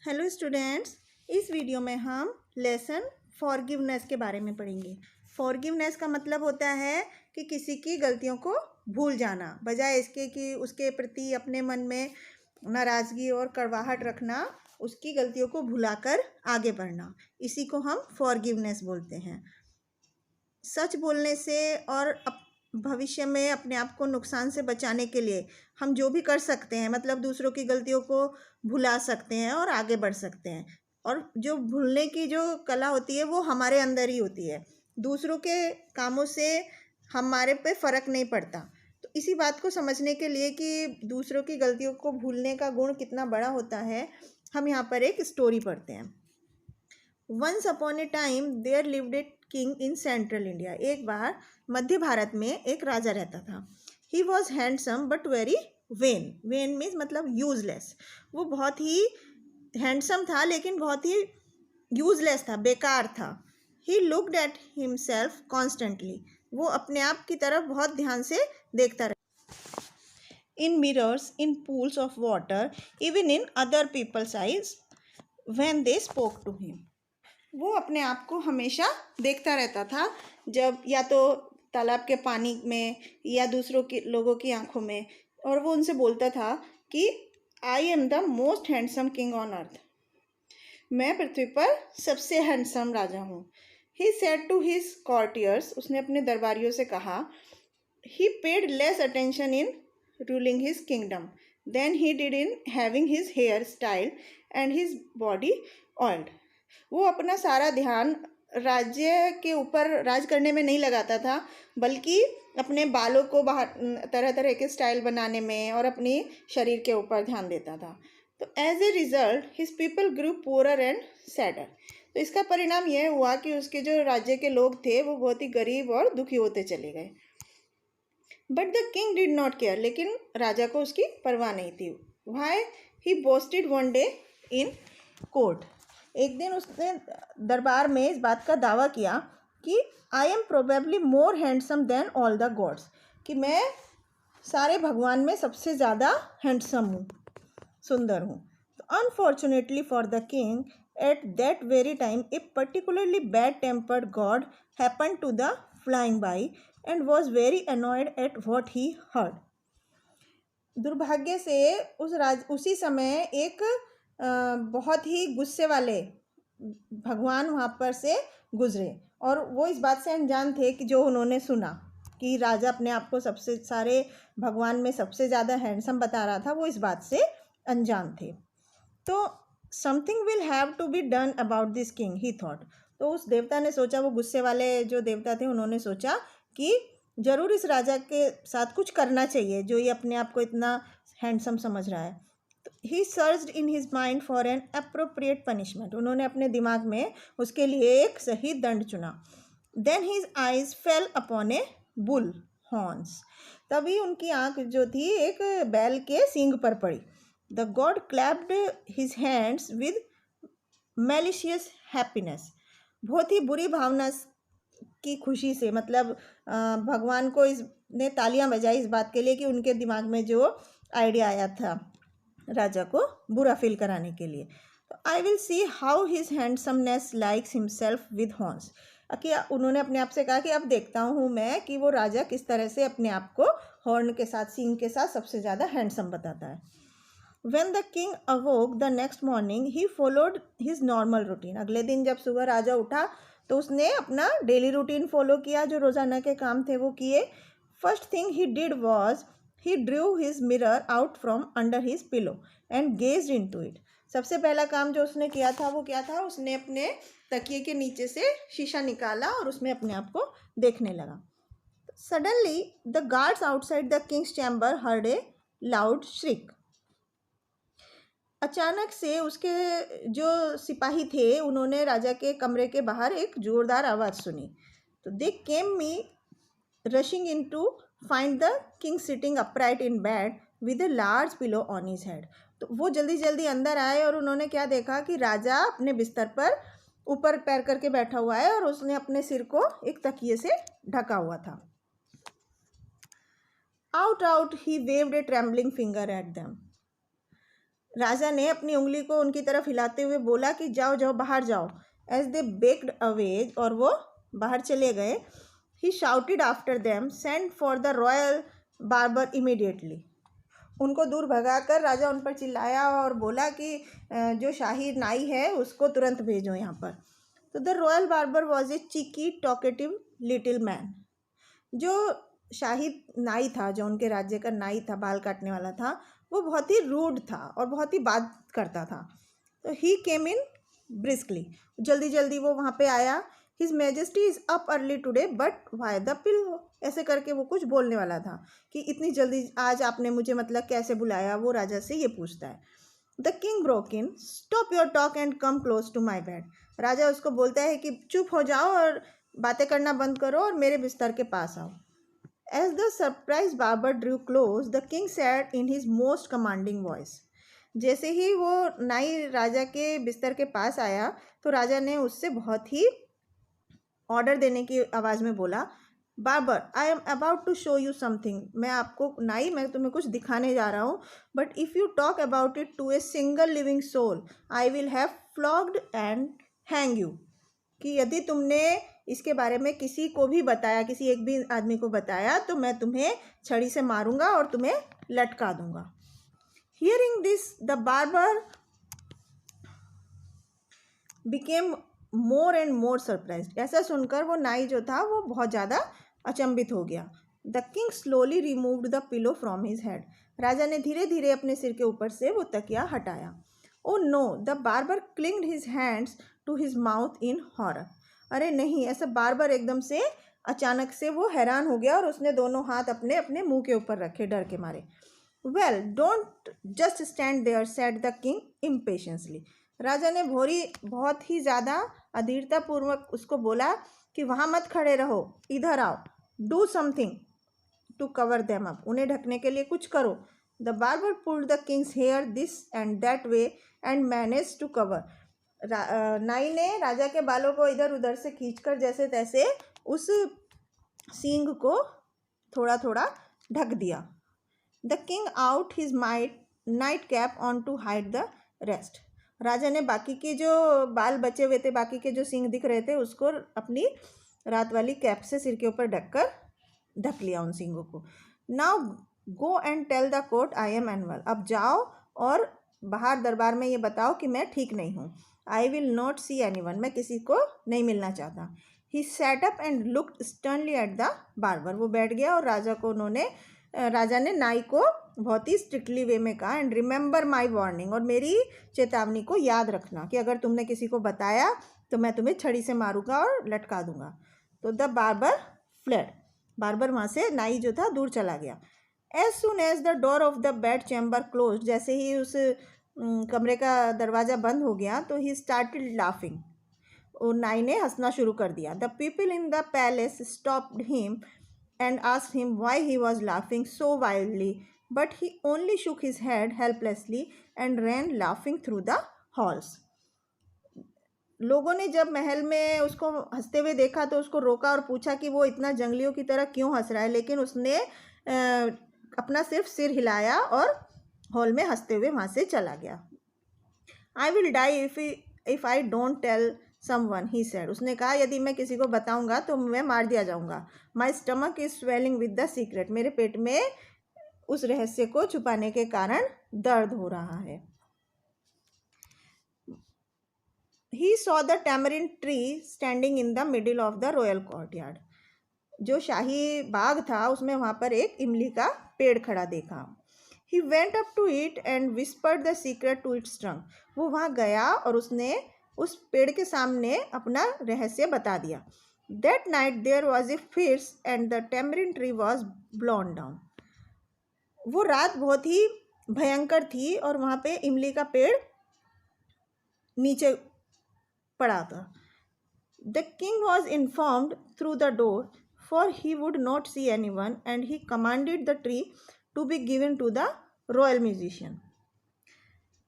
Hello students, इस video में हम लेसन फॉरगिवनेस के बारे में पढ़ेंगे। फॉरगिवनेस का मतलब होता है कि किसी की गलतियों को भूल जाना, बजाय इसके कि उसके प्रति अपने मन में नाराज़गी और कड़वाहट रखना, उसकी गलतियों को भुलाकर आगे बढ़ना। इसी को हम फॉरगिवनेस बोलते हैं। सच बोलने से और भविष्य में अपने आप को नुकसान से बचाने के लिए हम जो भी कर सकते हैं, मतलब दूसरों की गलतियों को भुला सकते हैं और आगे बढ़ सकते हैं। और जो भूलने की जो कला होती है वो हमारे अंदर ही होती है, दूसरों के कामों से हमारे पे फ़र्क नहीं पड़ता। तो इसी बात को समझने के लिए कि दूसरों की गलतियों को भूलने का गुण कितना बड़ा होता है, हम यहाँ पर एक स्टोरी पढ़ते हैं। Once upon a time there lived a king in central India. एक बार मध्य भारत में एक राजा रहता था। He was handsome but very vain. Vain means मतलब यूजलेस। वो बहुत ही हैंडसम था लेकिन बहुत ही यूजलेस था, बेकार था। He looked at himself constantly. वो अपने आप की तरफ बहुत ध्यान से देखता रहा। In mirrors, in pools of water, even in other people's eyes when they spoke to him. वो अपने आप को हमेशा देखता रहता था, जब या तो तालाब के पानी में या दूसरों के लोगों की आंखों में, और वो उनसे बोलता था कि I am the most handsome king on earth. मैं पृथ्वी पर सबसे हैंडसम राजा हूँ। He said to his courtiers. उसने अपने दरबारियों से कहा। He paid less attention in ruling his kingdom than he did in having his hair style and his body oiled. वो अपना सारा ध्यान राज्य के ऊपर राज करने में नहीं लगाता था, बल्कि अपने बालों को बाहर तरह तरह के स्टाइल बनाने में और अपनी शरीर के ऊपर ध्यान देता था। तो as a result his people grew poorer and sadder. तो इसका परिणाम यह हुआ कि उसके जो राज्य के लोग थे वो बहुत ही गरीब और दुखी होते चले गए। But the king did not care. लेकिन राजा को उसकी परवाह नहीं थी। Why he boasted one day in court. एक दिन उसने दरबार में इस बात का दावा किया कि I am probably more handsome than all the gods, कि मैं सारे भगवान में सबसे ज़्यादा हैंडसम हूँ, सुंदर हूँ। तो unfortunately for the king at that very time a particularly bad tempered god happen to the flying by and was very annoyed at what he heard. दुर्भाग्य से उसी समय एक बहुत ही गुस्से वाले भगवान वहाँ पर से गुजरे, और वो इस बात से अनजान थे कि जो उन्होंने सुना कि राजा अपने आप को सबसे सारे भगवान में सबसे ज़्यादा हैंडसम बता रहा था, वो इस बात से अनजान थे। तो something will have to be done about this king he thought. तो उस देवता ने सोचा, वो गुस्से वाले जो देवता थे उन्होंने सोचा कि ज़रूर इस राजा के साथ कुछ करना चाहिए जो ये अपने आप को इतना हैंडसम समझ रहा है। He searched in his mind for an appropriate punishment. उन्होंने अपने दिमाग में उसके लिए एक सही दंड चुना। Then his eyes fell upon a bull horns. तभी उनकी आंख जो थी एक बैल के सींग पर पड़ी। The God clapped his hands with malicious happiness. बहुत ही बुरी भावना की खुशी से, मतलब भगवान को इसने तालियां बजाई इस बात के लिए कि उनके दिमाग में जो आइडिया आया था राजा को बुरा फील कराने के लिए। तो I will see how his handsomeness likes himself with horns. कि उन्होंने अपने आप से कहा कि अब देखता हूँ मैं कि वो राजा किस तरह से अपने आप को हॉर्न के साथ, सींग के साथ सबसे ज़्यादा हैंडसम बताता है। When the king awoke the next morning, he followed his normal routine. अगले दिन जब सुबह राजा उठा तो उसने अपना डेली रूटीन फॉलो किया, जो रोज़ाना के काम थे वो किए। First thing he did was he drew his mirror out from under his pillow and gazed into it. सबसे पहला काम जो उसने किया था वो क्या था, उसने अपने तकिए के नीचे से शीशा निकाला और उसमें अपने आप को देखने लगा। Suddenly the guards outside the king's chamber heard a loud shriek. अचानक से उसके जो सिपाही थे उन्होंने राजा के कमरे के बाहर एक जोरदार आवाज़ सुनी। तो they came me rushing in to find the king sitting upright in bed with a large pillow on his head. तो वो जल्दी जल्दी अंदर आए और उन्होंने क्या देखा कि राजा अपने बिस्तर पर ऊपर पैर करके बैठा हुआ है और उसने अपने सिर को एक तकिए से ढका हुआ था। Out out he waved a trembling finger at them. राजा ने अपनी उंगली को उनकी तरफ हिलाते हुए बोला कि जाओ जाओ बाहर जाओ। एज दे बेक्ड अवे, और वो बाहर चले गए। He shouted after them, send for the royal barber immediately. उनको दूर भगाकर राजा उन पर चिल्लाया और बोला कि जो शाही नाई है उसको तुरंत भेजो यहाँ पर। तो the royal barber was a cheeky talkative little man. जो शाही नाई था, जो उनके राज्य का नाई था, बाल काटने वाला था, वो बहुत ही रूड था और बहुत ही बात करता था। तो ही केम इन ब्रिस्कली, जल्दी जल्दी वो वहाँ पे आया। His majesty is up early today but why the pillow, ऐसे करके वो कुछ बोलने वाला था कि इतनी जल्दी आज आपने मुझे मतलब कैसे बुलाया, वो राजा से ये पूछता है। The king broke in, stop your talk and come close to my bed. राजा उसको बोलता है कि चुप हो जाओ और बातें करना बंद करो और मेरे बिस्तर के पास आओ। As the surprised barber drew close, the king said in his most commanding voice. जैसे ही वो नाई राजा के बिस्तर के पास आया तो राजा ने उससे बहुत ही ऑर्डर देने की आवाज़ में बोला, barber, I am about to show you something. मैं आपको नाई, मैं तुम्हें कुछ दिखाने जा रहा हूँ, but if you talk about it to a single living soul I will have flogged and hang you. कि यदि तुमने इसके बारे में किसी को भी बताया, किसी एक भी आदमी को बताया, तो मैं तुम्हें छड़ी से मारूंगा और तुम्हें लटका दूंगा। Hearing this the barber became more and more surprised. ऐसा सुनकर वो नाई जो था वो बहुत ज़्यादा अचंभित हो गया। The king slowly removed the pillow from his head. राजा ने धीरे धीरे अपने सिर के ऊपर से वो तकिया हटाया। Oh no, the barber clinged his hands to his mouth in horror. अरे नहीं, ऐसा बार्बर एकदम से अचानक से वो हैरान हो गया और उसने दोनों हाथ अपने अपने मुंह के ऊपर रखे डर के मारे। Well don't just stand there, said the king impatiently. राजा ने बहुत ही ज़्यादा अधीरतापूर्वक उसको बोला कि वहाँ मत खड़े रहो, इधर आओ। Do something to cover them up, उन्हें ढकने के लिए कुछ करो। The barber pulled the king's hair this and that way and manage to cover. नाई ने राजा के बालों को इधर उधर से खींचकर जैसे तैसे उस सींग को थोड़ा थोड़ा ढक दिया। The king put his nightcap on to hide the rest. राजा ने बाकी के जो बाल बचे हुए थे, बाकी के जो सींग दिख रहे थे, उसको अपनी रात वाली कैप से सिर के ऊपर ढक लिया उन सींगों को। Now go and tell the court I am unwell. अब जाओ और बाहर दरबार में ये बताओ कि मैं ठीक नहीं हूँ। I will not see anyone, मैं किसी को नहीं मिलना चाहता। He sat up and looked sternly at the barber. वो बैठ गया और राजा ने नाई को बहुत ही स्ट्रिक्टली वे में कहा, एंड रिमेंबर माई वार्निंग, और मेरी चेतावनी को याद रखना कि अगर तुमने किसी को बताया तो मैं तुम्हें छड़ी से मारूंगा और लटका दूंगा। तो द बार्बर फ्लेड। बार्बर वहाँ से, नाई जो था, दूर चला गया। As soon as the door of the bedchamber close, जैसे ही उस कमरे का दरवाज़ा बंद हो गया तो ही स्टार्टेड लाफिंग। और नाई ने हंसना शुरू कर दिया। The people in the palace stopped him and asked him why he was laughing so wildly, but he only shook his head helplessly and ran laughing through the halls. लोगों ने जब महल में उसको हंसते हुए देखा तो उसको रोका और पूछा कि वो इतना जंगलियों की तरह क्यों हंस रहा है, लेकिन उसने अपना सिर्फ सिर हिलाया और हॉल में हंसते हुए वहाँ से चला गया। I will die if I don't tell someone, he said. उसने कहा यदि मैं किसी को बताऊंगा तो मैं मार दिया जाऊंगा। My stomach is swelling with the secret, मेरे पेट में उस रहस्य को छुपाने के कारण दर्द हो रहा है। He saw the tamarind tree standing in the middle of the royal courtyard. जो शाही बाग था उसमें वहाँ पर एक इमली का पेड़ खड़ा देखा। He went up to it and whispered the secret to its trunk. वो वहाँ गया और उसने उस पेड़ के सामने अपना रहस्य बता दिया। That night there was a fierce and the tamarind tree was blown down. वो रात बहुत ही भयंकर थी और वहाँ पे इमली का पेड़ नीचे पड़ा था। The king was informed through the door for he would not see anyone and he commanded the tree to be given to the royal musician.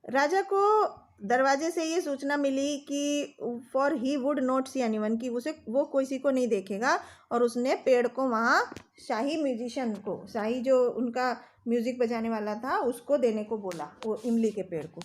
राजा को दरवाजे से ये सूचना मिली कि for he would not see anyone, कि वो किसी को नहीं देखेगा, और उसने पेड़ को वहाँ शाही म्यूजिशियन को, शाही जो उनका म्यूज़िक बजाने वाला था उसको देने को बोला, वो इमली के पेड़ को।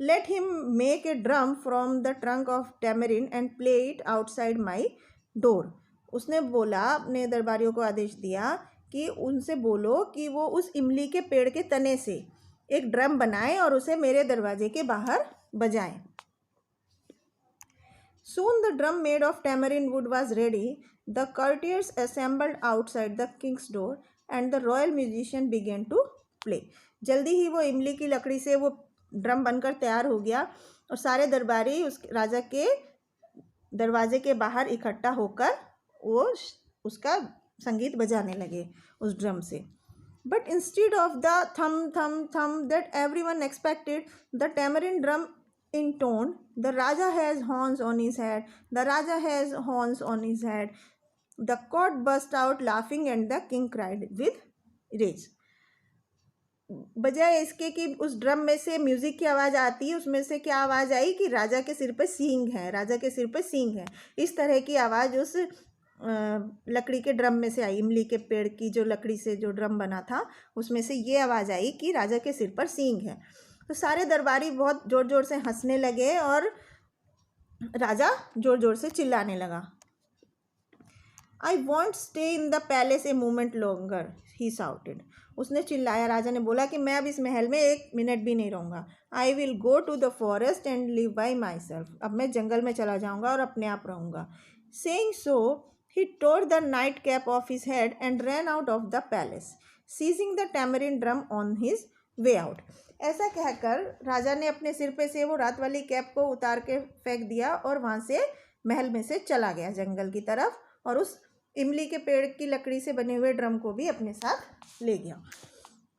Let him make a drum from the trunk of tamarind and play it outside my door. उसने बोला, अपने दरबारियों को आदेश दिया कि उनसे बोलो कि वो उस इमली के पेड़ के तने से एक ड्रम बनाए और उसे मेरे दरवाजे के बाहर बजाएं। Soon the drum made of tamarind wood was ready. The courtiers assembled outside the king's door and the royal musician began to play. जल्दी ही वो इमली की लकड़ी से वो ड्रम बनकर तैयार हो गया और सारे दरबारी उस राजा के दरवाजे के बाहर इकट्ठा होकर वो उसका संगीत बजाने लगे उस ड्रम से। But instead of the thum thum thum that everyone expected, the tamarind drum intoned, "The Raja has horns on his head. The Raja has horns on his head." The court burst out laughing and the king cried with rage. बजाय इसके कि उस drum में से music की आवाज़ आती है, उसमें से क्या आवाज़ आई कि राजा के सिर पर सींग है, राजा के सिर पर सींग है। इस तरह की आवाज़ उस लकड़ी के ड्रम में से आई, इमली के पेड़ की जो लकड़ी से जो ड्रम बना था उसमें से ये आवाज़ आई कि राजा के सिर पर सींग है। तो सारे दरबारी बहुत ज़ोर ज़ोर से हंसने लगे और राजा ज़ोर ज़ोर से चिल्लाने लगा। I want stay in the palace a moment longer, he shouted. उसने चिल्लाया, राजा ने बोला कि मैं अब इस महल में एक मिनट भी नहीं रहूँगा। I will go to the forest and live by myself. अब मैं जंगल में चला जाऊँगा और अपने आप रहूँगा। Saying so he tore the nightcap off his head and ran out of the palace, seizing the tamarind drum on his way out. ऐसा कहकर राजा ने अपने सिर पे से वो रात वाली कैप को उतार के फेंक दिया और वहाँ से महल में से चला गया जंगल की तरफ और उस इमली के पेड़ की लकड़ी से बने हुए ड्रम को भी अपने साथ ले गया।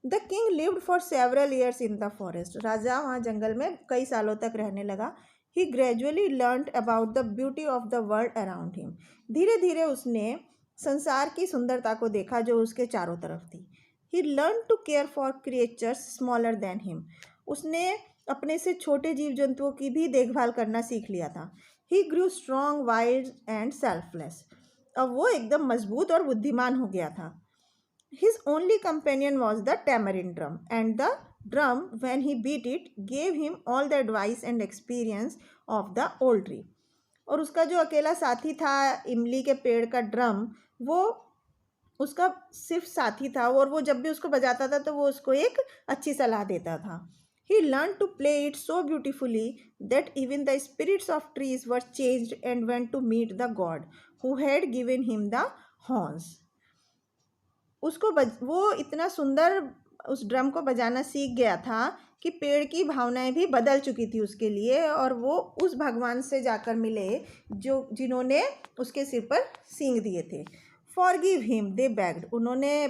The king lived for several years in the forest. राजा वहाँ जंगल में कई सालों तक रहने लगा। He gradually learnt about the beauty of the world around him. धीरे धीरे उसने संसार की सुंदरता को देखा जो उसके चारों तरफ थी। He learned to care for creatures smaller than him. उसने अपने से छोटे जीव जंतुओं की भी देखभाल करना सीख लिया था। He grew strong, wise and selfless. अब वो एकदम मजबूत और बुद्धिमान हो गया था। His only companion was the tamarind drum, and the drum, when he beat it, gave him all the advice and experience of the old tree. और उसका जो अकेला साथी था इमली के पेड़ का ड्रम, वो उसका सिर्फ साथी था और वो जब भी उसको बजाता था तो वो उसको एक अच्छी सलाह देता था। He learned to play it so beautifully that even the spirits of trees were changed and went to meet the god who had given him the horns. वो इतना सुंदर उस ड्रम को बजाना सीख गया था कि पेड़ की भावनाएं भी बदल चुकी थी उसके लिए और वो उस भगवान से जाकर मिले जिन्होंने उसके सिर पर सींग दिए थे। फॉरगिव हिम, दे बेग्ड। उन्होंने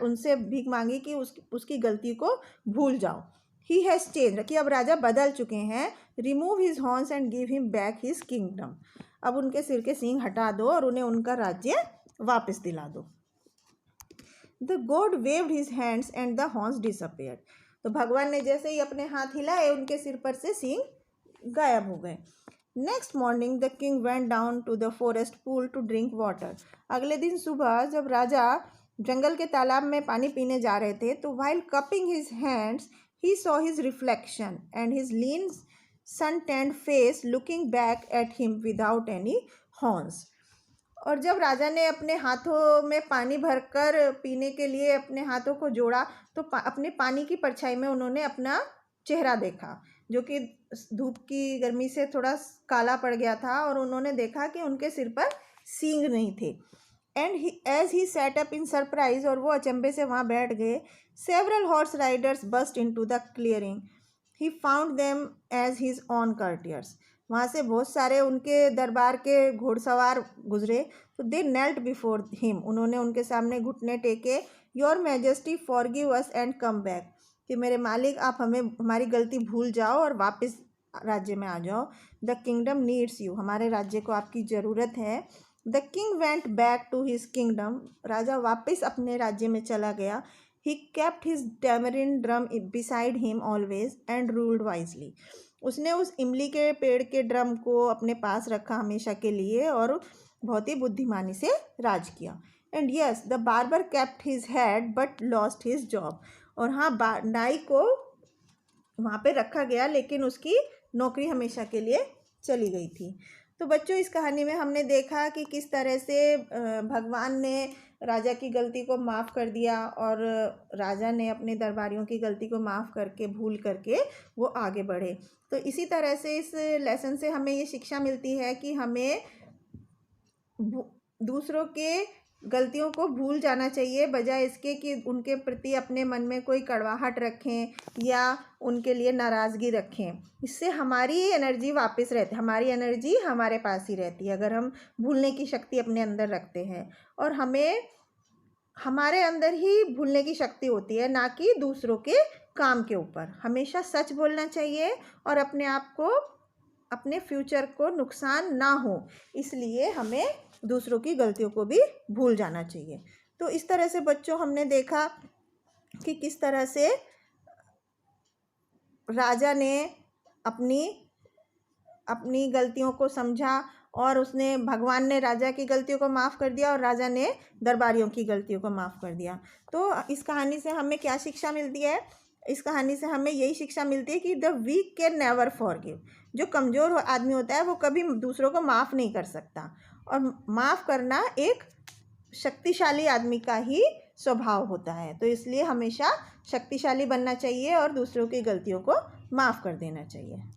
उनसे भीख मांगी कि उसकी गलती को भूल जाओ। ही हैज़ चेंज, कि अब राजा बदल चुके हैं। Remove his horns and give him back his kingdom. अब उनके सिर के सींग हटा दो और उन्हें उनका राज्य वापस दिला दो। The god waved his hands and the horns disappeared. तो भगवान ने जैसे ही अपने हाथ हिलाए उनके सिर पर से सींग गायब हो गए। Next morning the king went down to the forest pool to drink water. अगले दिन सुबह जब राजा जंगल के तालाब में पानी पीने जा रहे थे तो while cupping his hands he saw his reflection and his lean sun-tanned face looking back at him without any horns. और जब राजा ने अपने हाथों में पानी भरकर पीने के लिए अपने हाथों को जोड़ा तो अपने पानी की परछाई में उन्होंने अपना चेहरा देखा जो कि धूप की गर्मी से थोड़ा काला पड़ गया था और उन्होंने देखा कि उनके सिर पर सींग नहीं थे। And as he sat up in surprise, और वो अचंभे से वहाँ बैठ गए। Several horse riders burst into the clearing, he found them as his own courtiers. वहाँ से बहुत सारे उनके दरबार के घोड़सवार गुजरे तो दे नेल्ट बिफोर हिम, उन्होंने उनके सामने घुटने टेके। Your majesty forgive us and come back, कि मेरे मालिक आप हमें हमारी गलती भूल जाओ और वापस राज्य में आ जाओ। द किंगडम नीड्स यू, हमारे राज्य को आपकी ज़रूरत है। The king went back to his kingdom, राजा वापस अपने राज्य में चला गया। He kept his tamarind drum beside him always and ruled wisely, उसने उस इमली के पेड़ के ड्रम को अपने पास रखा हमेशा के लिए और बहुत ही बुद्धिमानी से राज किया। And yes the barber kept his head but lost his job. और हाँ, नाई को वहाँ पे रखा गया लेकिन उसकी नौकरी हमेशा के लिए चली गई थी। तो बच्चों, इस कहानी में हमने देखा कि किस तरह से भगवान ने राजा की गलती को माफ़ कर दिया और राजा ने अपने दरबारियों की गलती को माफ़ करके, भूल करके वो आगे बढ़े। तो इसी तरह से इस लेसन से हमें ये शिक्षा मिलती है कि हमें दूसरों के गलतियों को भूल जाना चाहिए, बजाय इसके कि उनके प्रति अपने मन में कोई कड़वाहट रखें या उनके लिए नाराज़गी रखें। इससे हमारी एनर्जी वापस रहती, हमारी एनर्जी हमारे पास ही रहती है अगर हम भूलने की शक्ति अपने अंदर रखते हैं। और हमें हमारे अंदर ही भूलने की शक्ति होती है, ना कि दूसरों के काम के ऊपर। हमेशा सच बोलना चाहिए और अपने आप को, अपने फ्यूचर को नुकसान ना हो, इसलिए हमें दूसरों की गलतियों को भी भूल जाना चाहिए। तो इस तरह से बच्चों हमने देखा कि किस तरह से राजा ने अपनी गलतियों को समझा और उसने, भगवान ने राजा की गलतियों को माफ़ कर दिया और राजा ने दरबारियों की गलतियों को माफ़ कर दिया। तो इस कहानी से हमें क्या शिक्षा मिलती है? इस कहानी से हमें यही शिक्षा मिलती है कि the weak can never forgive. जो कमज़ोर आदमी होता है वो कभी दूसरों को माफ़ नहीं कर सकता, और माफ़ करना एक शक्तिशाली आदमी का ही स्वभाव होता है। तो इसलिए हमेशा शक्तिशाली बनना चाहिए और दूसरों की गलतियों को माफ़ कर देना चाहिए।